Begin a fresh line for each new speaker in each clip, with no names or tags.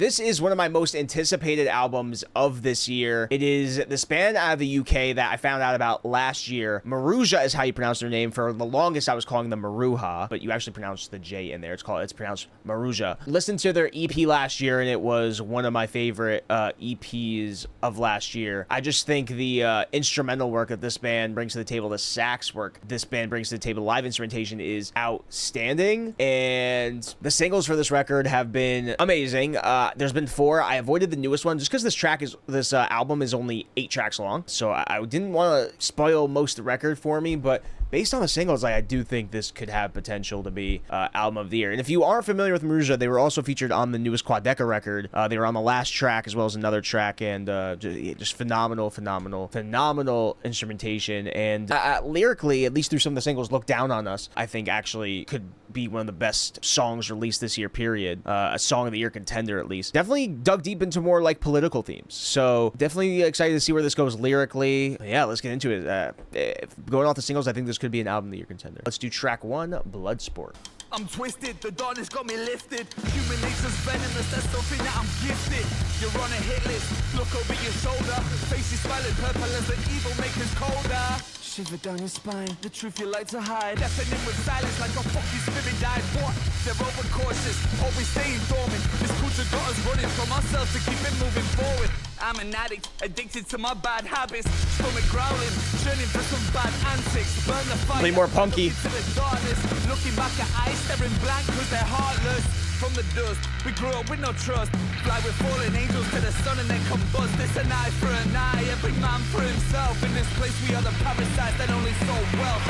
this is one of my most anticipated albums of this year. It is this band out of the UK that I found out about last year. Maruja is how you pronounce their name. For the longest, I was calling them Maruja, but you actually pronounce the J in there. It's pronounced Maruja. Listened to their EP last year, and it was one of my favorite EPs of last year. I just think the instrumental work that this band brings to the table, the sax work this band brings to the table, live instrumentation is outstanding, and the singles for this record have been amazing. There's been 4. I avoided the newest one just because this album is only 8 tracks long, so I didn't want to spoil most of the record for me, but based on the singles, I do think this could have potential to be album of the year. And if you aren't familiar with Maruja, they were also featured on the newest Quadeca record. They were on the last track as well as another track, and just phenomenal instrumentation. And lyrically, at least through some of the singles, Look Down on Us, I think actually could be one of the best songs released this year, period. A song of the year contender, at least. Definitely dug deep into more like political themes. So definitely excited to see where this goes lyrically. Yeah, let's get into it. Going off the singles, I think this could be an album of the year contender. Let's do track 1, Bloodsport.
I'm twisted, the darkness got me lifted. Human nature's venomous, that's something that I'm gifted. You're on a hit list, look over your shoulder. Face is smiling purple as the evil makers colder. Shiver down your spine, the truth you like to hide. Deafening with silence like a fucking spirit died. What? They're overcautious, always staying dormant. This culture got us running from ourselves to keep it moving forward. I'm an addict, addicted to my bad habits. Stomach growling, churning for some bad antics. Burn the fire,
play more punky.
To the darkness, looking back at eyes staring blank cause they're heartless. From the dust, we grew up with no trust. Fly with fallen angels to the sun and then combust. This an eye for an eye, every man for himself. In this place we are the parasites that only sow wealth.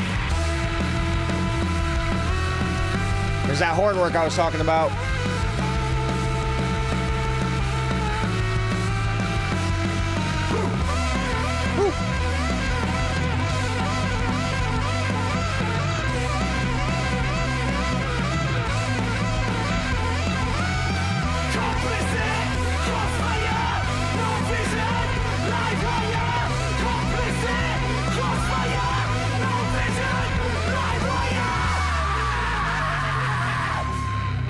There's that horn work I was talking about.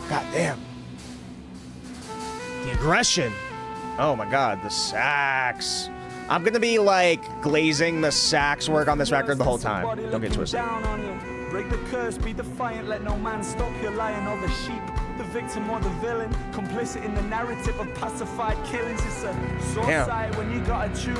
God damn. The aggression. Oh my god, the sax. I'm gonna be like glazing the sax work on this record the whole time. Don't get twisted.
Break the curse, be defiant, let no man stop your lion or the sheep. The victim or the villain, complicit in the narrative of pacified killings. It's a sore sight when you gotta choose.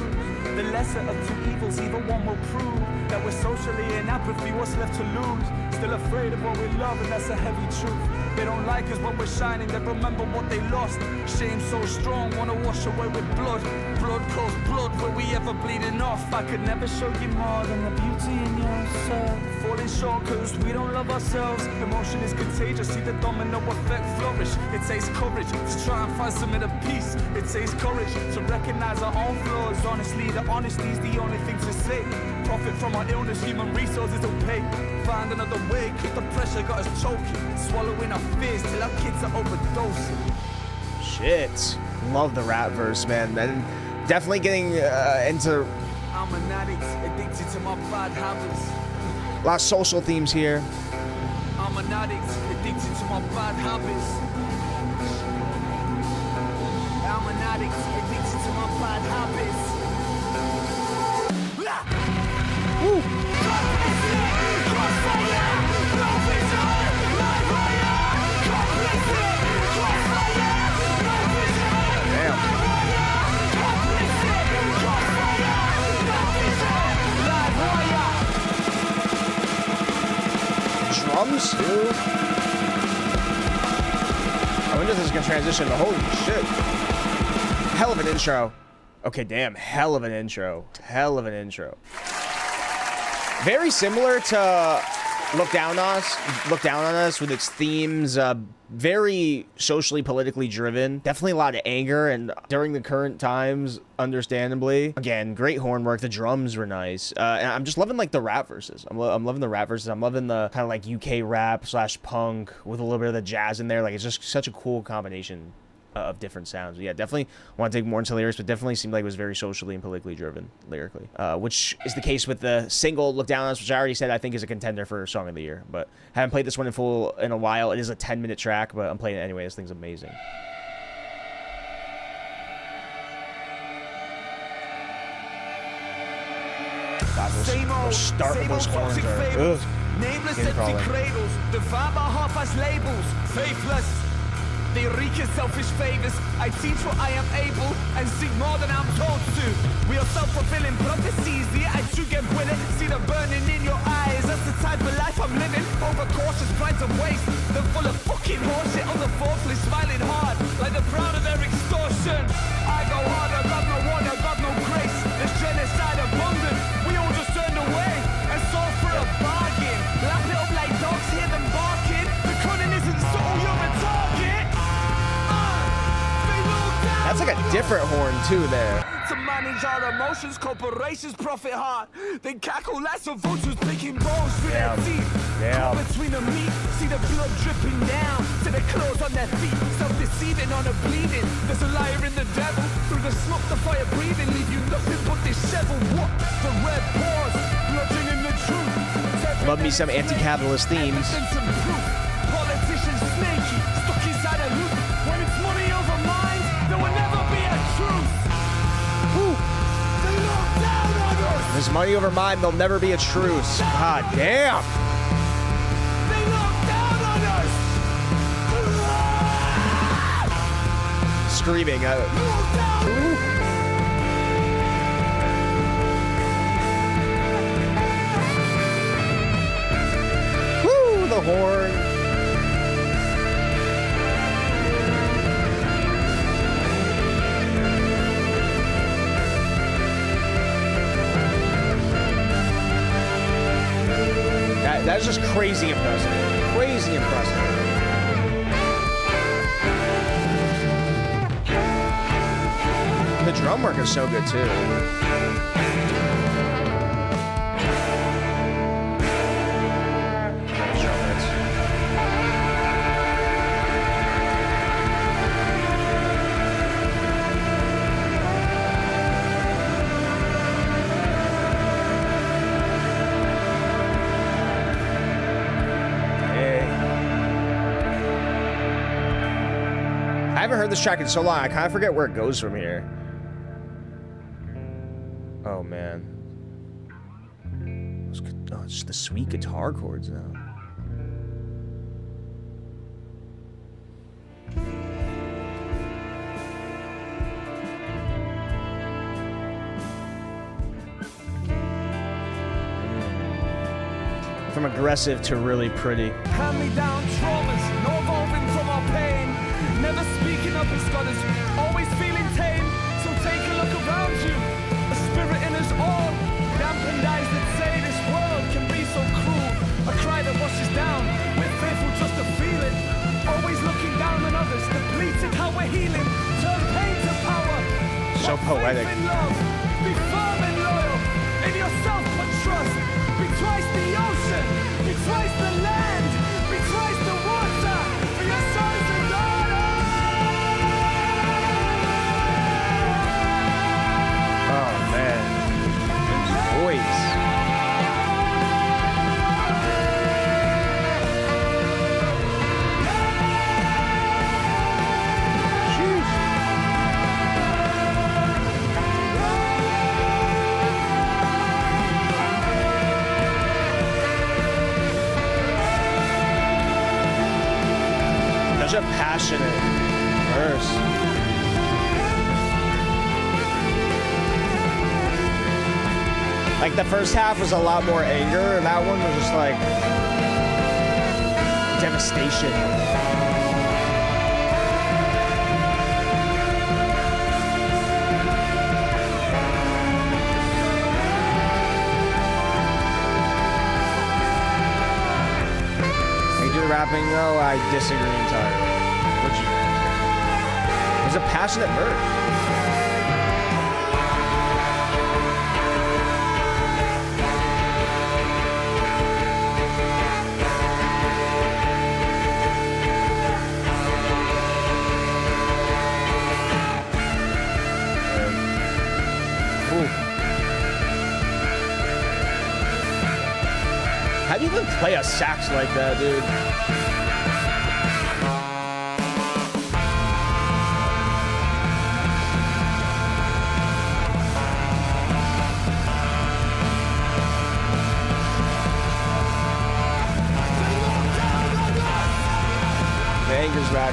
The lesser of two evils, either one will prove that we're socially in apathy, what's left to lose? Still afraid of what we love, and that's a heavy truth. They don't like us when we're shining, they remember what they lost. Shame so strong, wanna wash away with blood. Blood calls blood, were we ever bleeding off? I could never show you more than the beauty in yourself. Falling short cause we don't love ourselves. Emotion is contagious, see the domino effect flourish. It takes courage to try and find some inner peace. It takes courage to recognize our own flaws. Honestly, the honesty's the only thing to say. Profit from our illness, human resources don't pay. Find another way, keep the pressure, got us choking. Swallowing our fears till our kids are overdosing.
Shit. Love the rap verse, man. And definitely getting into
I'm an addict, addicted to my bad habits.
A lot of social themes here.
I'm an addict, addicted to my bad habits. I'm an addict, addicted to my bad habits.
Woo. Drums too. I wonder if this is gonna transition to holy shit. Hell of an intro. Okay, damn, hell of an intro. Hell of an intro. Very similar to Look Down on Us with its themes, very socially, politically driven. Definitely a lot of anger, and during the current times, understandably. Again, great horn work. The drums were nice. And I'm just loving like the rap verses. I'm loving the rap verses. I'm loving the kind of like UK rap / punk with a little bit of the jazz in there. Like it's just such a cool combination of different sounds. Yeah, definitely want to dig more into lyrics, but definitely seemed like it was very socially and politically driven lyrically, which is the case with the single Look Down on Us, which I already said I think is a contender for Song of the Year, but haven't played this one in full in a while. It is a 10-minute track, but I'm playing it anyway. This thing's amazing. God, those start with those horns are, ugh.
Nameless
Skin
empty
crawling.
cradles, devour by half as labels, faithless. They wreak in selfish favors. I teach what I am able and seek more than I'm told to. We are self-fulfilling prophecies. The I too get willing. See the burning in your eyes. That's the type of life I'm living. Overcautious, pride and waste. They're full of fucking horseshit on the fourthly, smiling hard like the proud of their extortion. I go hard, I got no one, I got no grace. There's genocide abundant. We all just turned away and sold for a bargain. Lap it up like dogs, hear them barking. The cunning isn't subtle, you're a target.
That's like a different horn too there.
To manage our emotions, corporations profit hard. They cackle like some vultures picking bones through their teeth.
Yeah.
Caught between the meat, see the blood dripping down to the clothes on their feet. Self-deceiving on a bleeding. There's a liar in the devil. Through the smoke, the fire breathing, leave you nothing but disheveled. What? The red paws, bludgeon in the truth.
Love me some anti-capitalist themes.
Evidence and proof. Politicians snaky, stuck inside a loop. When it's money over minds, there will never be a truce.
Woo.
They look down on us.
There's money over mine, there'll never be a truce. God damn.
They look down on us.
Screaming.
Look down.
Woo, the horn. That's just crazy impressive. Crazy impressive. The drum work is so good too. I haven't heard this track in so long, I kind of forget where it goes from here. Oh, man. Oh, it's just the sweet guitar chords now. From aggressive to really pretty.
Hand-me-down traumas, no evolving from our pain. Never speaking up as scholars, always feeling tame. So take a look around you, a spirit in us all. Dampened eyes that say this world can be so cruel. A cry that washes down, we're fearful just to feel it. Always looking down on others, depleted how we're healing. Turn pain to power.
So poetic.
Faith in love, be firm and loyal. In yourself put trust. Be twice the ocean, be twice the land, be twice the water. For your sons and daughters.
Oh, man. His voice. Such a passionate verse. Like the first half was a lot more anger, and that one was just like devastation. Rapping though, I disagree entirely. Would you? It was a passionate verse. How do you even play a sax like that, dude?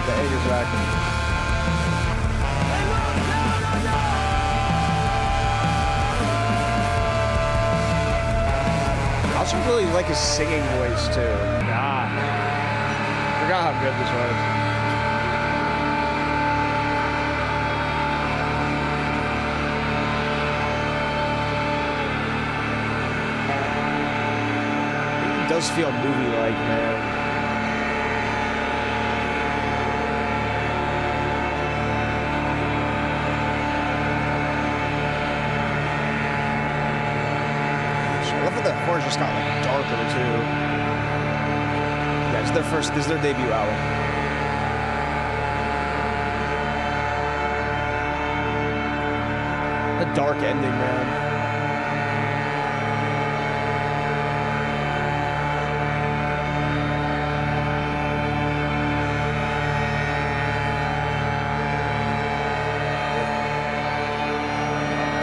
The anger track. I also really like his singing voice too. God. Forgot how good this was. It does feel movie-like, man. The horns just got like darker too. Yeah, this is their debut album. A dark ending, man.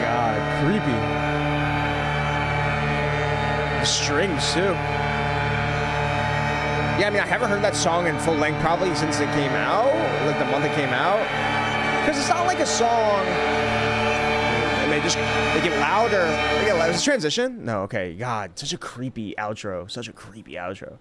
God, creepy. Strings too. Yeah, I mean, I haven't heard that song in full length probably since it came out, like the month it came out, because it's not like a song and they get louder. They get louder. Is it transition? No, okay. God, such a creepy outro. Such a creepy outro.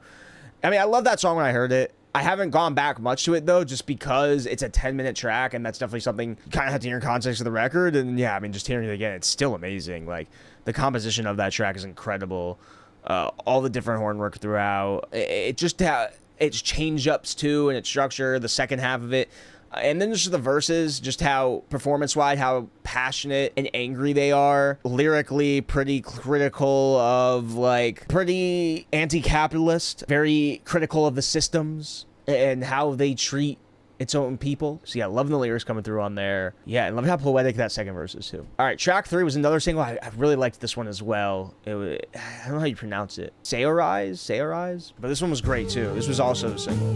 I mean, I love that song when I heard it. I haven't gone back much to it though, just because it's a 10-minute track, and that's definitely something you kind of have to hear in context of the record. And yeah, I mean, just hearing it again, it's still amazing. Like, the composition of that track is incredible. All the different horn work throughout. It's change ups too, and its structure, the second half of it. And then just the verses, just how performance-wise, how passionate and angry they are. Lyrically, pretty critical of, like, pretty anti-capitalist, very critical of the systems and how they treat its own people. So yeah, loving the lyrics coming through on there. Yeah, and loving how poetic that second verse is too. All right, track 3 was another single. I really liked this one as well. I don't know how you pronounce it. Saoirise? But this one was great too. This was also the single.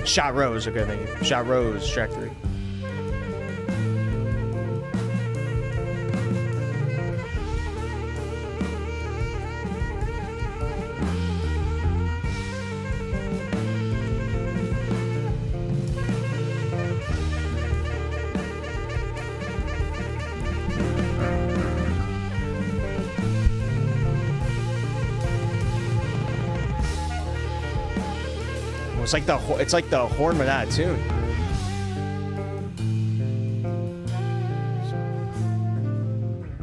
Shot Rose, okay, thank you. Shot Rose, track 3. It's like the horn with that tune.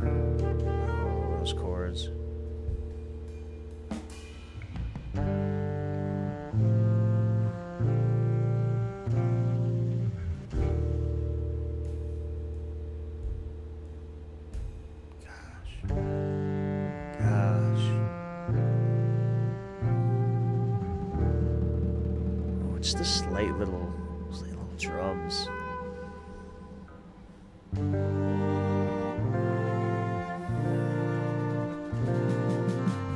Oh, those chords. Just the slight little drums.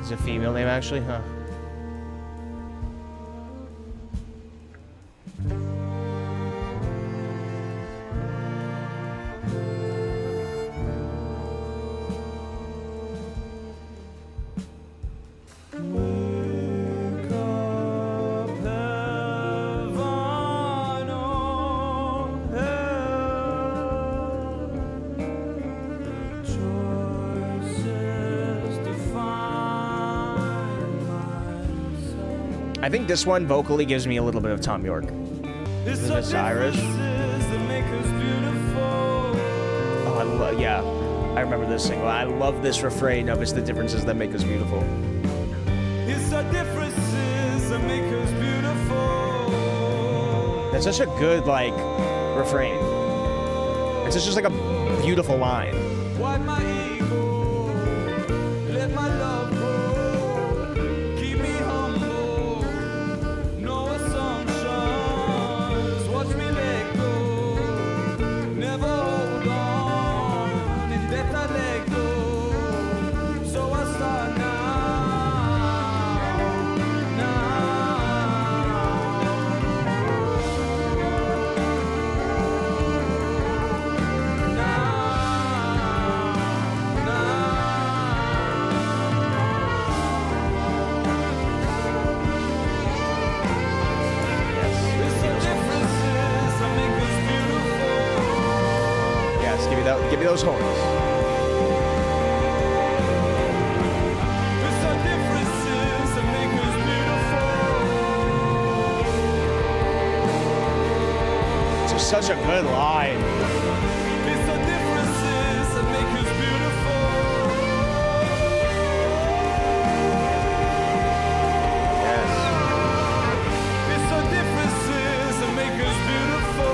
Is it a female name actually? Huh. I think this one vocally gives me a little bit of Tom York. Is this Irish? Oh, yeah. I remember this single. I love this refrain of "It's the differences that make us beautiful." It's the differences that make us beautiful. That's such a good, like, refrain. It's just like a beautiful line. Why my ego? Let my love go. Keep me humble. No assumptions. Watch me let go. Never hold on. those horns.
It's our differences that make us beautiful.
It's just such a good line.
It's our differences that make us beautiful.
Yes.
It's our differences that make us beautiful.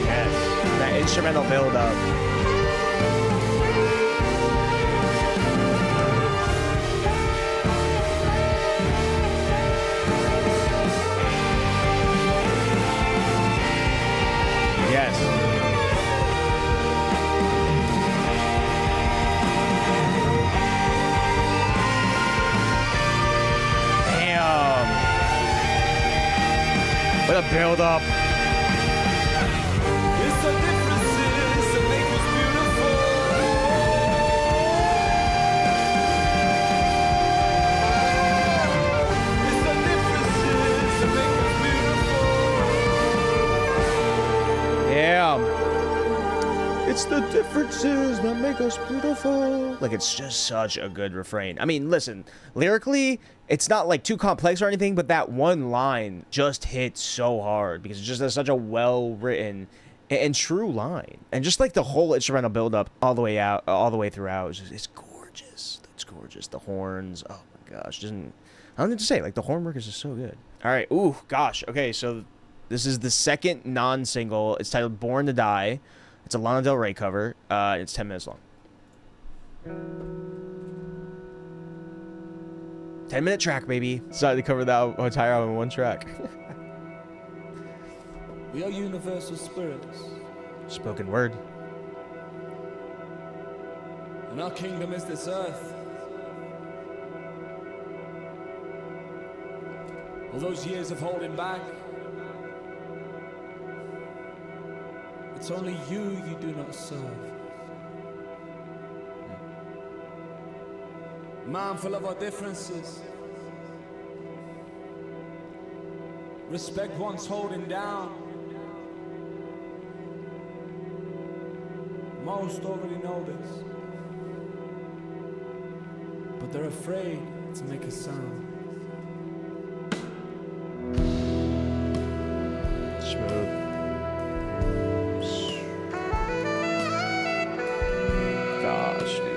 Yes. That instrumental build-up. Yes. Damn. What a build up.
It's the differences that make us beautiful. It's the differences that make us beautiful.
Damn. It's the differences that make us beautiful. Like, it's just such a good refrain. I mean, listen, lyrically, it's not like too complex or anything, but that one line just hits so hard because it's just such a well-written and true line. And just like the whole instrumental build-up all the way out, all the way throughout, it's gorgeous. It's gorgeous. The horns, oh my gosh. I don't know what to say. Like, the horn work is just so good. All right. Ooh, gosh. Okay, so this is the second non-single. It's titled Born to Die. It's a Lana Del Rey cover. It's 10 minutes long. 10-minute track, baby. Decided to cover that entire album in one track.
We are universal spirits,
Spoken word.
and our kingdom is this earth. All those years of holding back, it's only you do not serve. Mindful of our differences, respect one's holding down. Most already know this, but they're afraid to make a sound.
Smooth. Gosh, dude.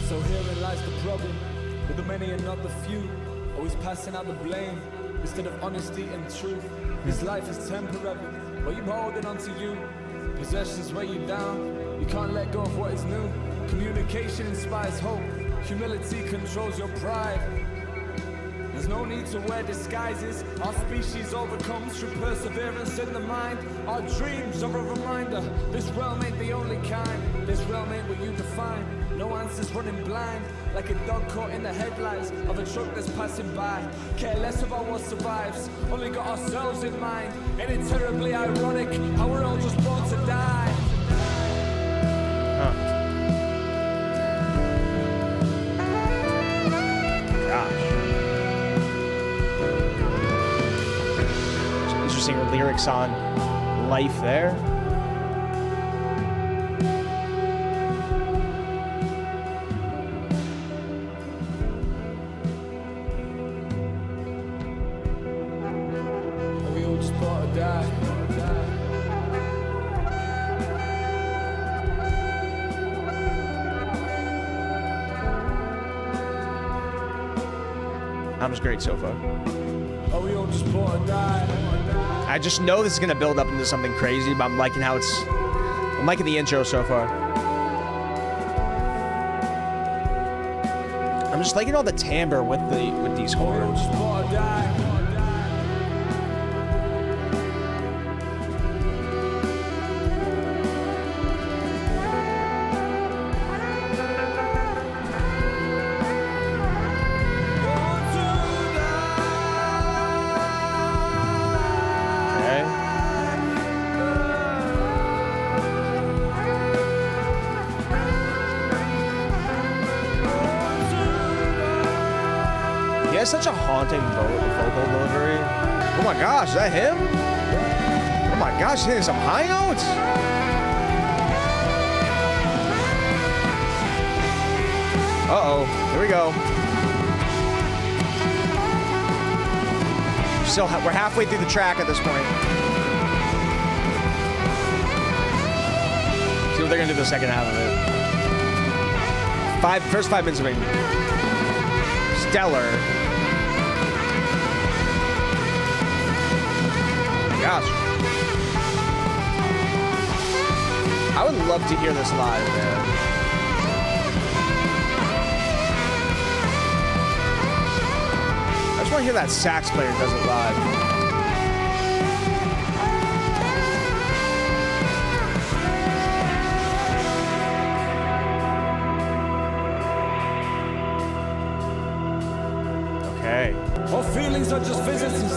So herein lies the problem, with the many and not the few, always passing out the blame instead of honesty and truth. This life is temporary, but you're holding on to you. Possessions weigh you down, you can't let go of what is new. Communication inspires hope, humility controls your pride. There's no need to wear disguises. Our species overcomes through perseverance in the mind. Our dreams are a reminder. This realm ain't the only kind. This realm ain't what you define. No answers running blind, like a dog caught in the headlights of a truck that's passing by. Care less about what survives, only got ourselves in mind. Ain't it terribly ironic how we're all just born to die?
Gosh. Some interesting lyrics on life there.
We all just born to die.
Album's great so far.
Oh, we all just born to die.
I just know this is gonna build up into something crazy, but I'm liking how I'm liking the intro so far. I'm just liking all the timbre with these
Oh, we all
horns.
just born to die.
has such a haunting vocal delivery. Oh my gosh, is that him? Oh my gosh, he's hitting some high notes. Uh-oh, here we go. We're halfway through the track at this point. See what they're gonna do the second half of it. First 5 minutes of being stellar. Gosh. I would love to hear this live, man. I just want to hear that sax player does it live. Okay.
Our feelings are just visitors,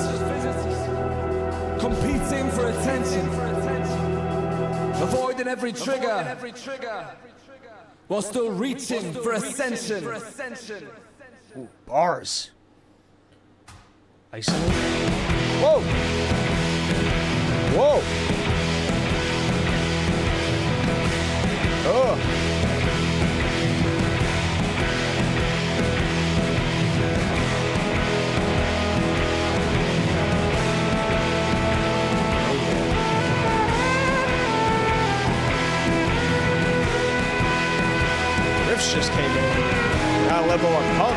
competing for attention, avoiding every trigger, while still reaching for ascension.
Ooh, bars. Isolate. Whoa! Whoa! Oh! Riffs just came in. Got a level of pump.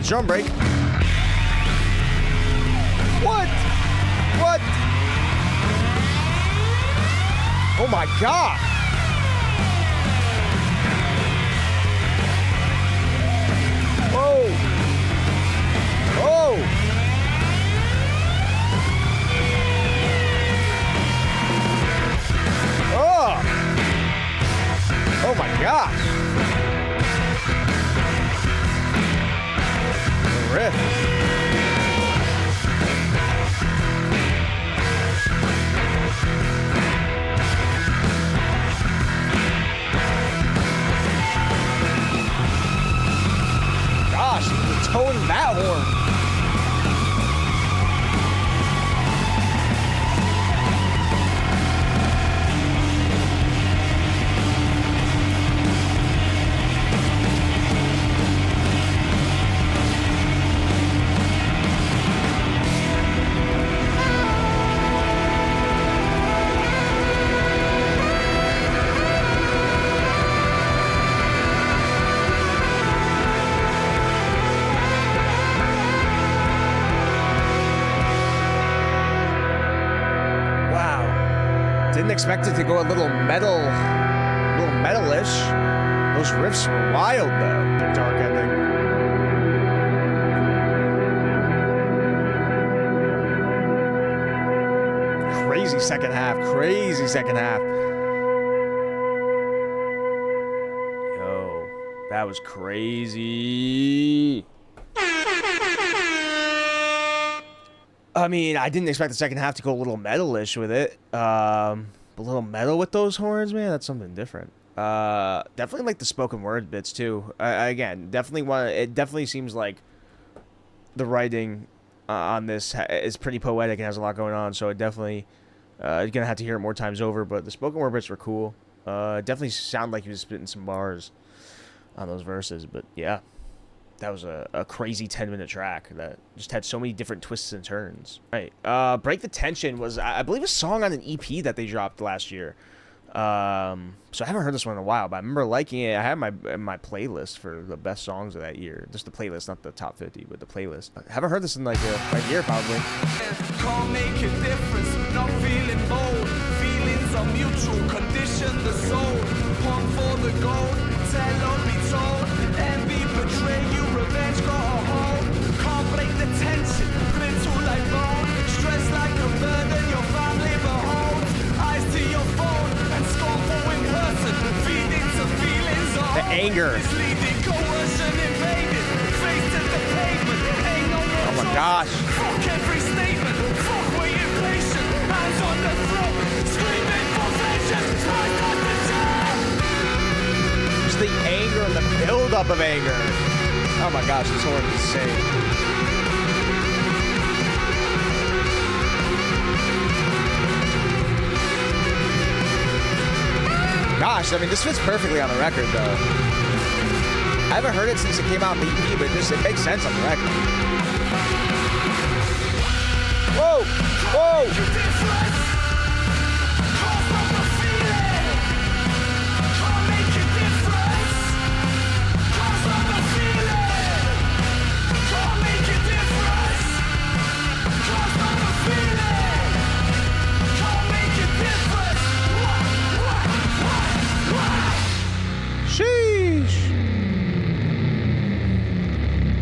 Drum break. What? What? Oh my God. Whoa. Oh. Oh. Oh my gosh. Riff. Gosh, the tone of that horn. Didn't expect it to go a little metalish. Those riffs were wild though. The dark ending. Crazy second half. Crazy second half. Yo, that was crazy. I mean, I didn't expect the second half to go a little metalish with it. A little metal with those horns, man. That's something different. Definitely like the spoken word bits too. Again, it definitely seems like the writing on this is pretty poetic and has a lot going on. So it definitely you're gonna have to hear it more times over. But the spoken word bits were cool. Definitely sound like he was spitting some bars on those verses. But yeah. That was a crazy 10-minute track that just had so many different twists and turns. Right. Break the Tension was, I believe, a song on an EP that they dropped last year. So I haven't heard this one in a while, but I remember liking it. I had my playlist for the best songs of that year. Just the playlist, not the top 50, but the playlist. I haven't heard this in like a year, probably.
Can't make a difference, not feeling bold. Feelings are mutual, condition the soul. Pond for the gold, tell or be told. Envy, betray you, revenge got a hold. Can't break the tension, brittle like bone. Stress like
anger. Oh my gosh.
Fuck every statement. Fuck where you're patient. Hands on the throat. Screaming for vengeance. Right at the top.
Just the anger and the buildup of anger. Oh my gosh, this horn is insane. Gosh, I mean, this fits perfectly on the record, though. I haven't heard it since it came out in the EP, but it makes sense on the record. Whoa! Whoa! Sheesh.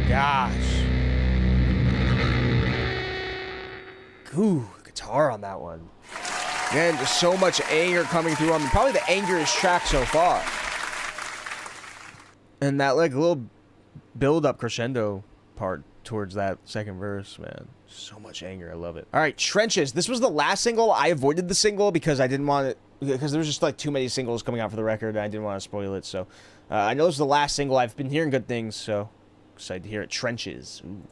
Gosh. Ooh, guitar on that one. Man, just so much anger coming through on me. Probably the angriest track so far. And that like little build-up crescendo part towards that second verse, man. So much anger. I love it. All right, Trenches. This was the last single. I avoided the single because I didn't want it, because there was just like too many singles coming out for the record and I didn't want to spoil it. So I know this is the last single. I've been hearing good things, so excited to hear it. Trenches. Ooh.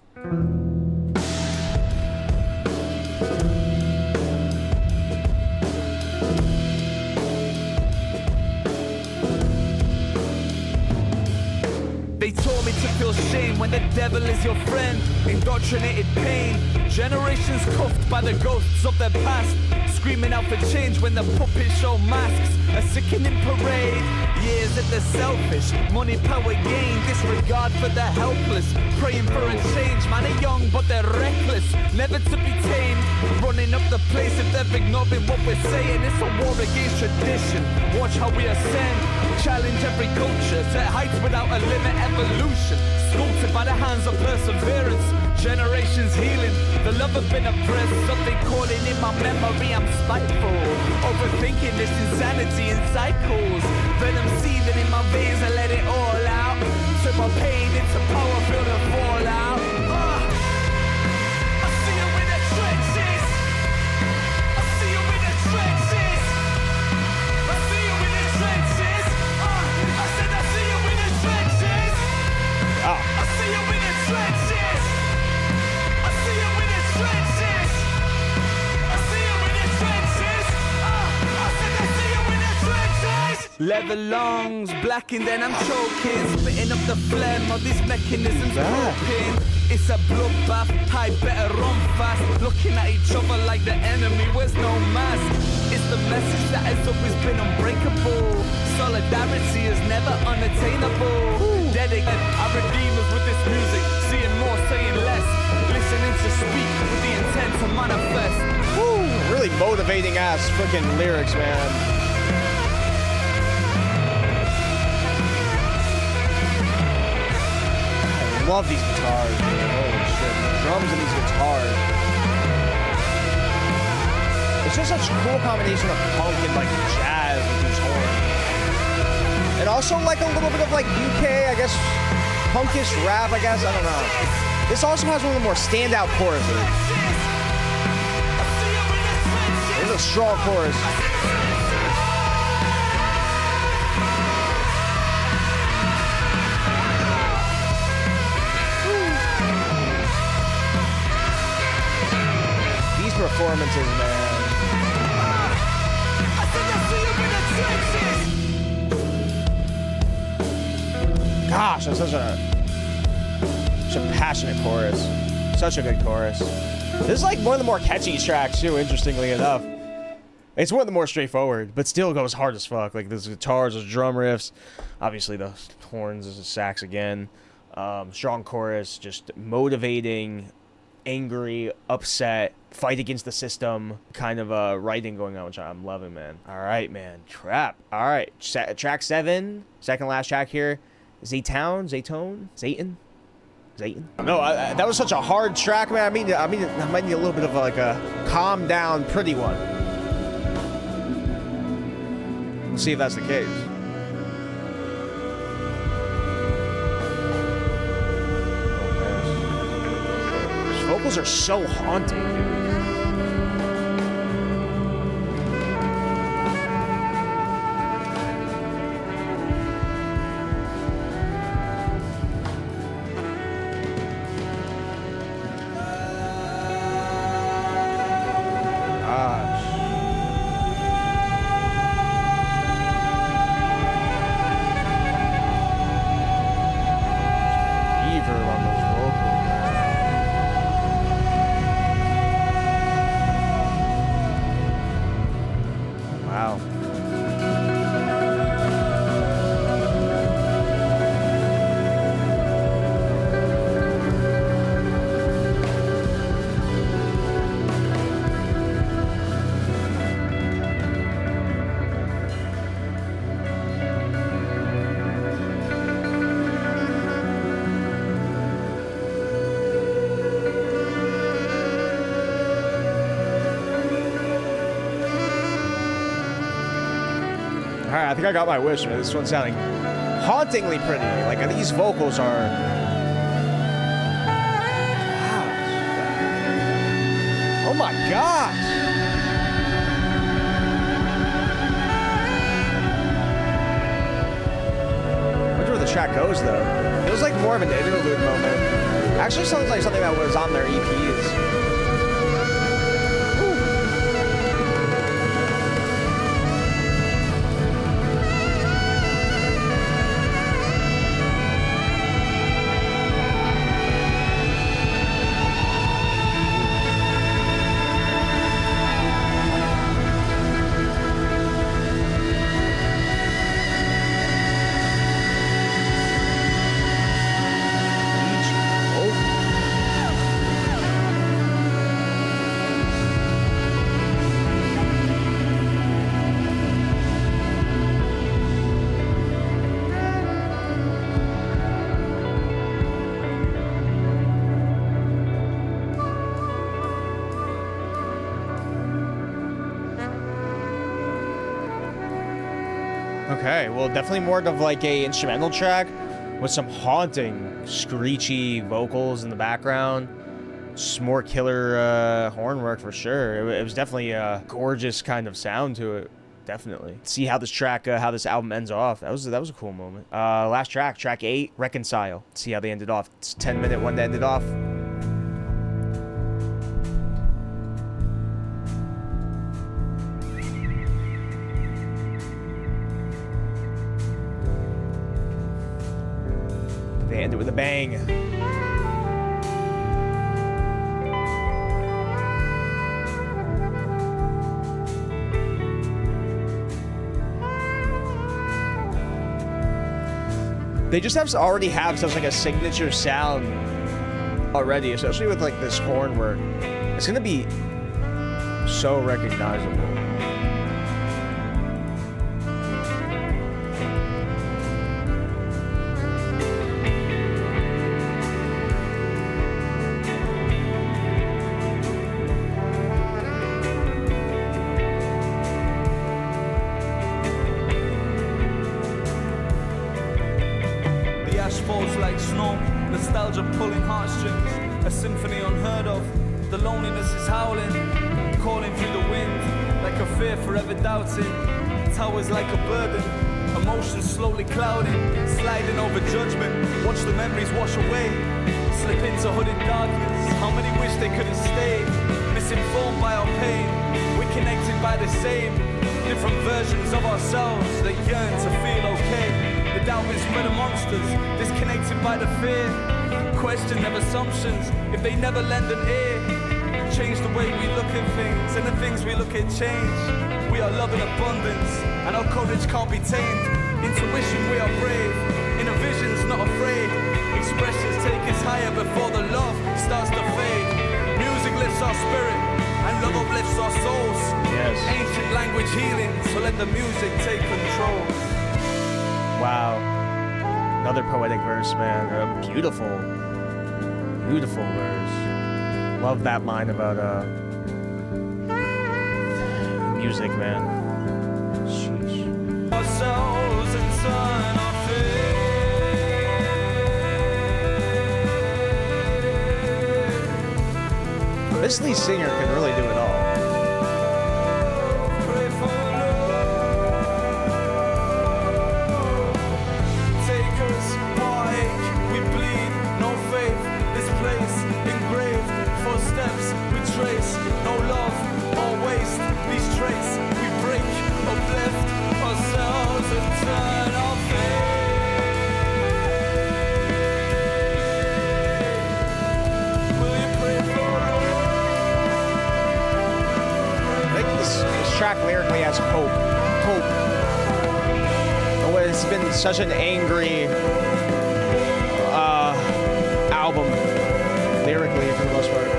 They taught me to feel shame when the devil is your friend. Indoctrinated pain. Generations cuffed by the ghosts of their past. Screaming out for change when the puppets show masks. A sickening parade. Years of the selfish. Money, power, gain. Disregard for the helpless. Praying for a change. Man are young but they're reckless. Never to be tamed. Running up the place if they're ignoring what we're saying. It's a war against tradition. Watch how we ascend. Challenge every culture. Set heights without a limit. Evolution. Sculpted by the hands of perseverance. Generations healing. The love have been oppressed. Something calling in my memory. I'm spiteful. Overthinking this insanity in cycles. Venom seething in my veins. I let it all out. Turn my pain into power. Feel the fallout. I see you in the trenches. I see you in the trenches. I see you in the trenches. I said I see you in the trenches. I see you in the trenches. I see you in the trenches. I see you in the trenches. I said I see you in the trenches. Leather lungs, blackened and I'm choking. Spitting up the phlegm of these mechanisms broken. It's a bloodbath, I better run fast. Looking at each other like the enemy wears no mask. It's the message that has always been unbreakable. Solidarity is never unattainable. Dedicated our redeemers with this music. Seeing more, saying less. Listening to speak with the intent to manifest.
Woo, really motivating ass freaking lyrics, man. I love these guitars, man. Holy shit. The drums and these guitars. It's just such a cool combination of punk and like jazz with these horns. And also like a little bit of like UK, I guess, punkish rap, I guess. I don't know. This also has one of the more standout choruses. It's a strong chorus. Performances, man. Gosh, that's such a passionate chorus. Such a good chorus. This is like one of the more catchy tracks too, interestingly enough. It's one of the more straightforward, but still goes hard as fuck. Like those guitars, those drum riffs, obviously the horns, the sax again. Strong chorus, just motivating, angry, upset, fight against the system kind of writing going on, which I'm loving, man. All right, man. Trap. All right. Track 7, second last track here. Zaytoun. No, that was such a hard track, man. I might need a little bit of like a calm down, pretty one. We'll see if that's the case. vocals are so haunting, dude. All right, I think I got my wish, man. This one's sounding hauntingly pretty. Like, these vocals are... Wow. Oh my gosh! I wonder where the track goes, though. Feels like more of an interlude moment. Actually sounds like something that was on their EPs. Okay, well, definitely more of like a instrumental track with some haunting, screechy vocals in the background. Just more killer horn work for sure. It was definitely a gorgeous kind of sound to it. Definitely. See how this track, how this album ends off. That was a cool moment. Last track, track 8, Reconcile. See how they ended off. It's a 10-minute one to end it off. They end it with a bang. They just already have such like a signature sound already, especially with like this horn work. It's gonna be so recognizable.
Falls like snow, nostalgia pulling heartstrings, a symphony unheard of. The loneliness is howling, calling through the wind, like a fear forever doubting. Towers like a burden, emotions slowly clouding, sliding over judgment. Watch the memories wash away, slip into hooded darkness. How many wish they could have stayed, misinformed by our pain. We're connected by the same, different versions of ourselves that yearn to feel okay. The doubt is spread of monsters, disconnected by the fear. Question their assumptions if they never lend an ear. Change the way we look at things, and the things we look at change. We are love in abundance, and our courage can't be tamed. Intuition, we are brave, inner visions not afraid. Expressions take us higher before the love starts to fade. Music lifts our spirit, and love uplifts our souls.
Yes.
Ancient language healing, so let the music take control.
Wow. Another poetic verse, man. Beautiful. Beautiful verse. Love that line about music, man. Sheesh.
Ourselves and son of faith.
this lead singer can really do it all. Track lyrically has hope. It's been such an angry album lyrically for the most part.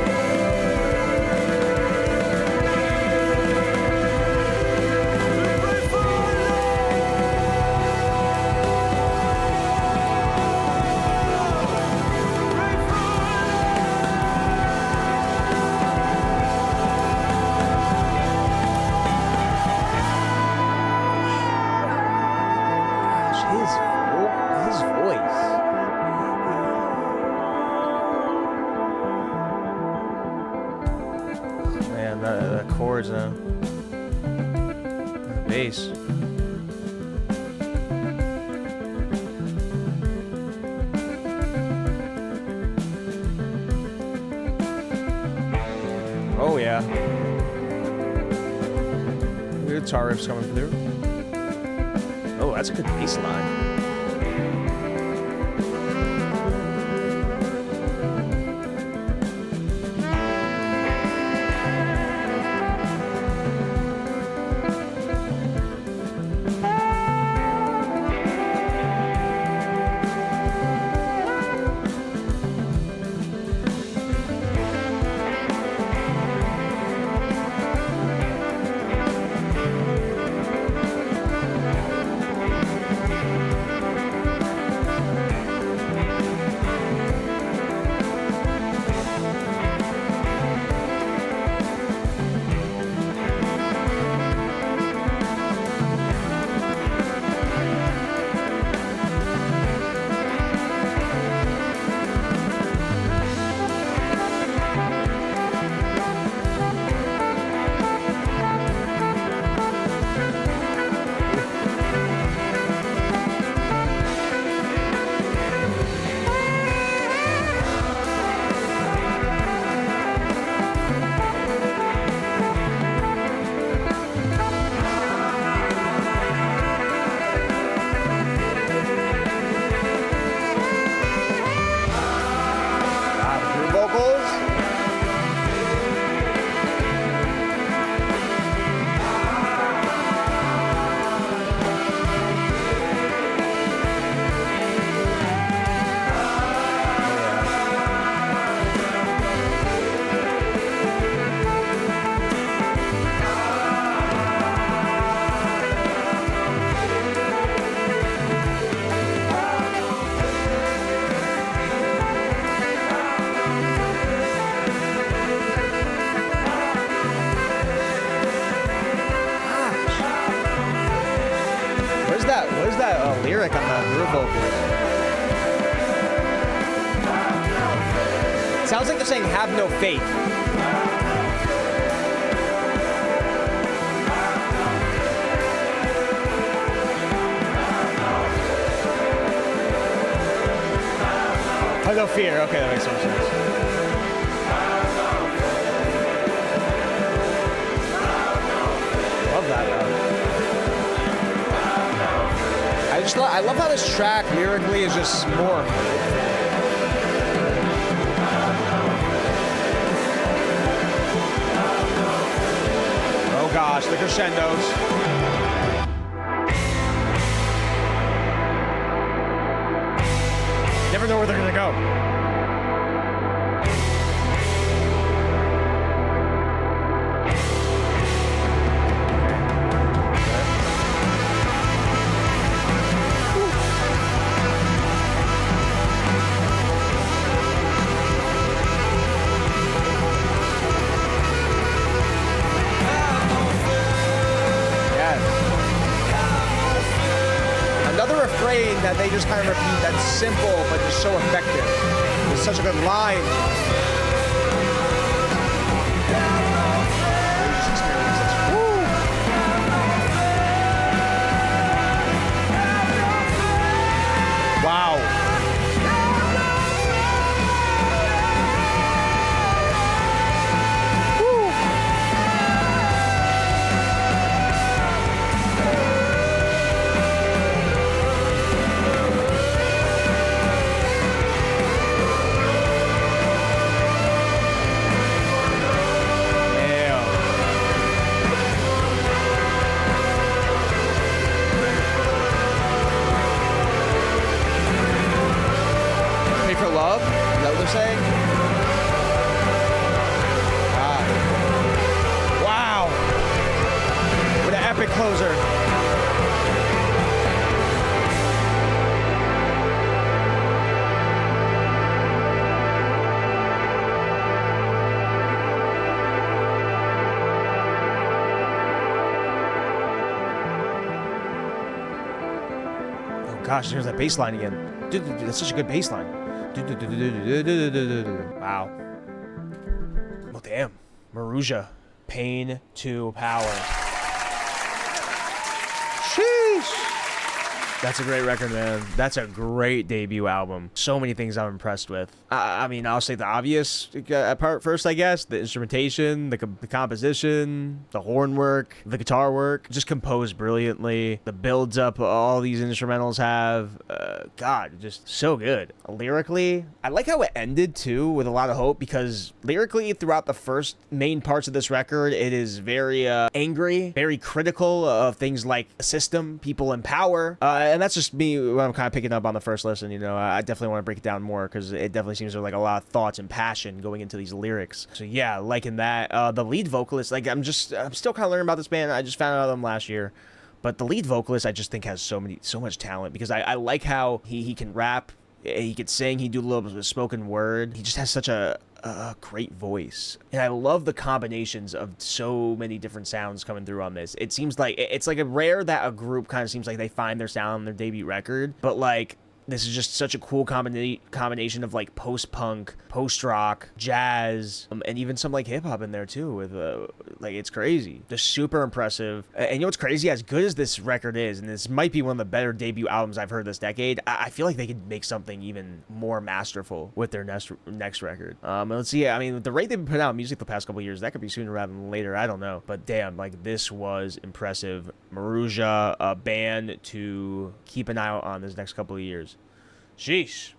Bass. Oh yeah. Good guitar riffs coming through. Oh, that's a good bass line. Lyric on the rear vocal. Sounds like they're saying have no faith. Have no fear. Okay, that makes more sense. Love that though. I love how this track lyrically is just more. Oh gosh, the crescendos. Never know where they're gonna go. That they just kind of repeat that's simple but just so effective. It's such a good line. closer. Gosh, there's that bass line again. Dude, that's such a good bass line. Wow. Well, damn. Maruja. Pain to Power. Sheesh. That's a great record, man. That's a great debut album. So many things I'm impressed with. I mean, I'll say the obvious part first, I guess. The instrumentation, the composition, the horn work, the guitar work. Just composed brilliantly. The builds up all these instrumentals have. God, just so good. Lyrically, I like how it ended, too, with a lot of hope. Because lyrically, throughout the first main parts of this record, it is very angry, very critical of things like the system, people in power. And that's just me when I'm kind of picking up on the first listen, you know. I definitely want to break it down more because it definitely seems there's like a lot of thoughts and passion going into these lyrics. So yeah, liking that. The lead vocalist, like I'm still kind of learning about this band. I just found out about them last year. But the lead vocalist, I just think has so much talent because I like how he can rap, he can sing, he do a little bit of spoken word. He just has such a great voice, and I love the combinations of so many different sounds coming through on this. It seems like it's like a rare that a group kind of seems like they find their sound on their debut record, but like this is just such a cool combination of like post-punk, post-rock, jazz, and even some like hip-hop in there too with like it's crazy. Just super impressive. And you know what's crazy? As good as this record is, and this might be one of the better debut albums I've heard this decade, I feel like they could make something even more masterful with their next record. Let's see. I mean, the rate they've been putting out music the past couple of years, that could be sooner rather than later. I don't know. But damn, like this was impressive. Maruja, a band to keep an eye out on this next couple of years. Sheesh.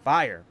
Fire.